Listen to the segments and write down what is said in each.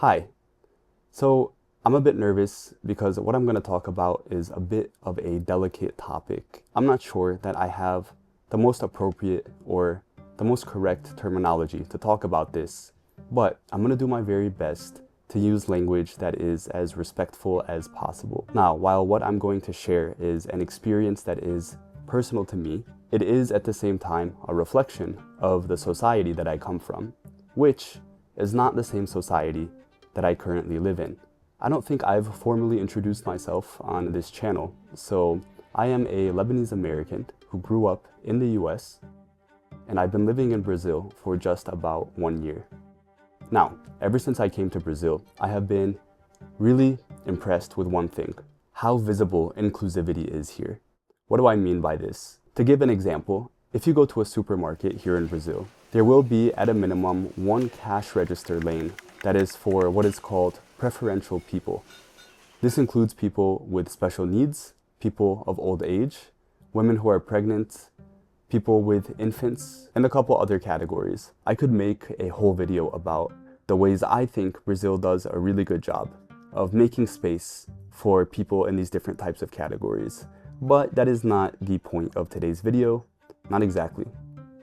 Hi. So I'm a bit nervous because what I'm going to talk about is a bit of a delicate topic. I'm not sure that I have the most appropriate or the most correct terminology to talk about this, but I'm going to do my very best to use language that is as respectful as possible. Now, while what I'm going to share is an experience that is personal to me, it is at the same time a reflection of the society that I come from, which is not the same society that I currently live in. I don't think I've formally introduced myself on this channel, so I am a Lebanese American who grew up in the US, and I've been living in Brazil for just about 1 year. Now, ever since I came to Brazil, I have been really impressed with one thing: how visible inclusivity is here. What do I mean by this? To give an example, if you go to a supermarket here in Brazil, there will be at a minimum one cash register lane that is for what is called preferential people. This includes people with special needs, people of old age, women who are pregnant, people with infants, and a couple other categories. I could make a whole video about the ways I think Brazil does a really good job of making space for people in these different types of categories. But that is not the point of today's video. Not exactly.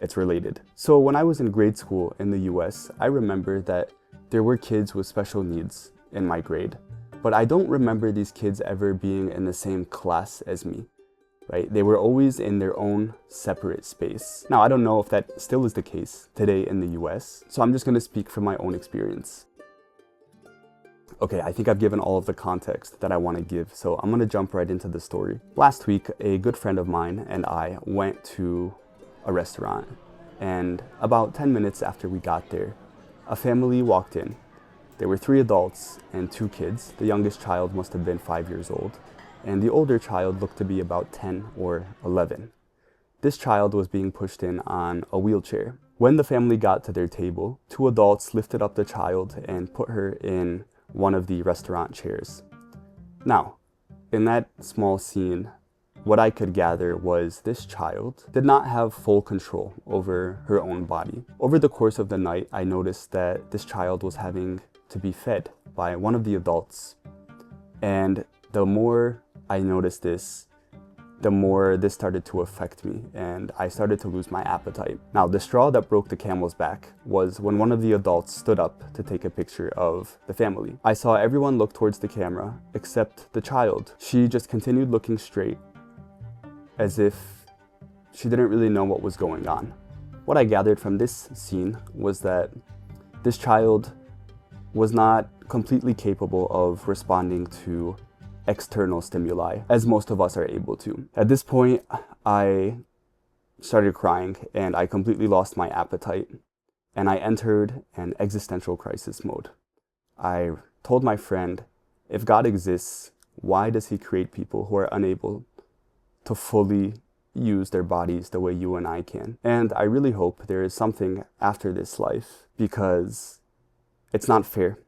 It's related. So when I was in grade school in the US, I remember that there were kids with special needs in my grade, but I don't remember these kids ever being in the same class as me, right? They were always in their own separate space. Now, I don't know if that still is the case today in the US, so I'm just going to speak from my own experience. Okay, I think I've given all of the context that I want to give, so I'm going to jump right into the story. Last week, a good friend of mine and I went to a restaurant, and about 10 minutes after we got there, a family walked in. There were 3 adults and 2 kids. The youngest child must have been 5 years old, and the older child looked to be about 10 or 11. This child was being pushed in on a wheelchair. When the family got to their table, 2 adults lifted up the child and put her in one of the restaurant chairs. Now, in that small scene, what I could gather was this child did not have full control over her own body. Over the course of the night, I noticed that this child was having to be fed by one of the adults. And the more I noticed this, the more this started to affect me, and I started to lose my appetite. Now, the straw that broke the camel's back was when one of the adults stood up to take a picture of the family. I saw everyone look towards the camera except the child. She just continued looking straight, as if she didn't really know what was going on. What I gathered from this scene was that this child was not completely capable of responding to external stimuli, as most of us are able to. At this point, I started crying and I completely lost my appetite, and I entered an existential crisis mode. I told my friend, if God exists, why does he create people who are unable to fully use their bodies the way you and I can? And I really hope there is something after this life, because it's not fair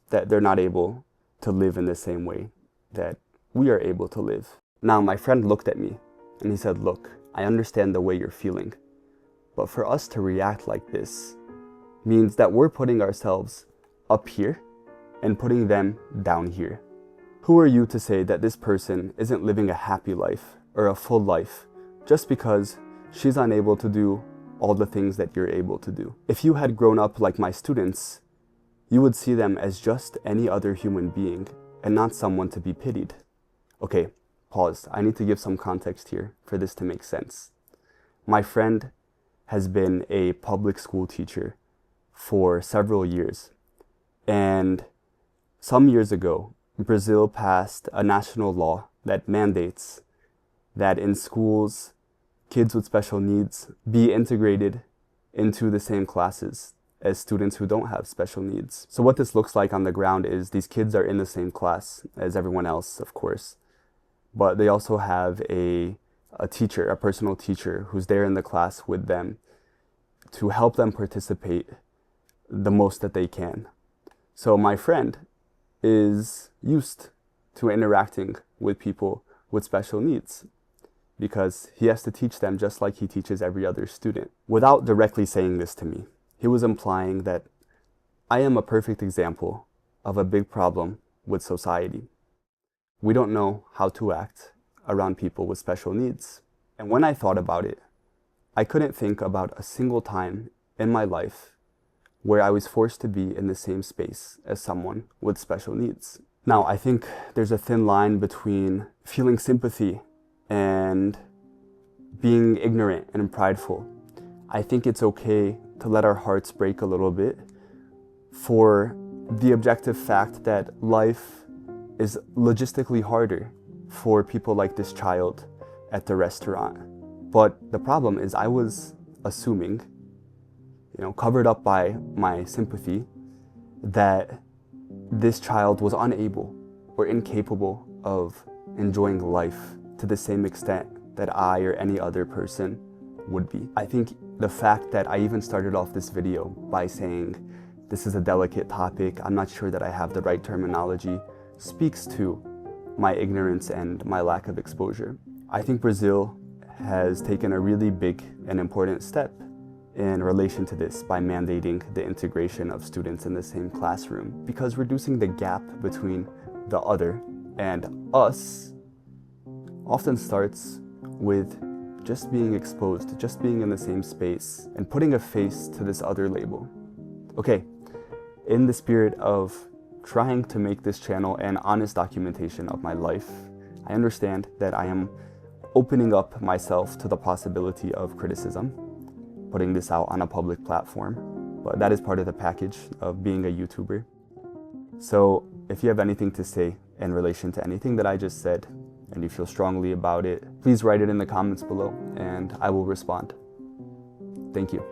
that they're not able to live in the same way that we are able to live. Now, my friend looked at me and he said, "Look, I understand the way you're feeling, but for us to react like this means that we're putting ourselves up here and putting them down here. Who are you to say that this person isn't living a happy life or a full life just because she's unable to do all the things that you're able to do? If you had grown up like my students, you would see them as just any other human being and not someone to be pitied." Okay, pause. I need to give some context here for this to make sense. My friend has been a public school teacher for several years, and some years ago, Brazil passed a national law that mandates that in schools, kids with special needs be integrated into the same classes as students who don't have special needs. So what this looks like on the ground is these kids are in the same class as everyone else, of course, but they also have a teacher, a personal teacher, who's there in the class with them to help them participate the most that they can. So my friend is used to interacting with people with special needs, because he has to teach them just like he teaches every other student. Without directly saying this to me, he was implying that I am a perfect example of a big problem with society. We don't know how to act around people with special needs. And when I thought about it, I couldn't think about a single time in my life where I was forced to be in the same space as someone with special needs. Now, I think there's a thin line between feeling sympathy and being ignorant and prideful. I think it's okay to let our hearts break a little bit for the objective fact that life is logistically harder for people like this child at the restaurant. But the problem is I was assuming, covered up by my sympathy, that this child was unable or incapable of enjoying life to the same extent that I or any other person would be. I think the fact that I even started off this video by saying this is a delicate topic, I'm not sure that I have the right terminology, speaks to my ignorance and my lack of exposure. I think Brazil has taken a really big and important step in relation to this by mandating the integration of students in the same classroom, because reducing the gap between the other and us often starts with just being exposed, just being in the same space and putting a face to this other label. Okay, in the spirit of trying to make this channel an honest documentation of my life, I understand that I am opening up myself to the possibility of criticism, putting this out on a public platform, but that is part of the package of being a YouTuber. So if you have anything to say in relation to anything that I just said, and you feel strongly about it, please write it in the comments below and I will respond. Thank you.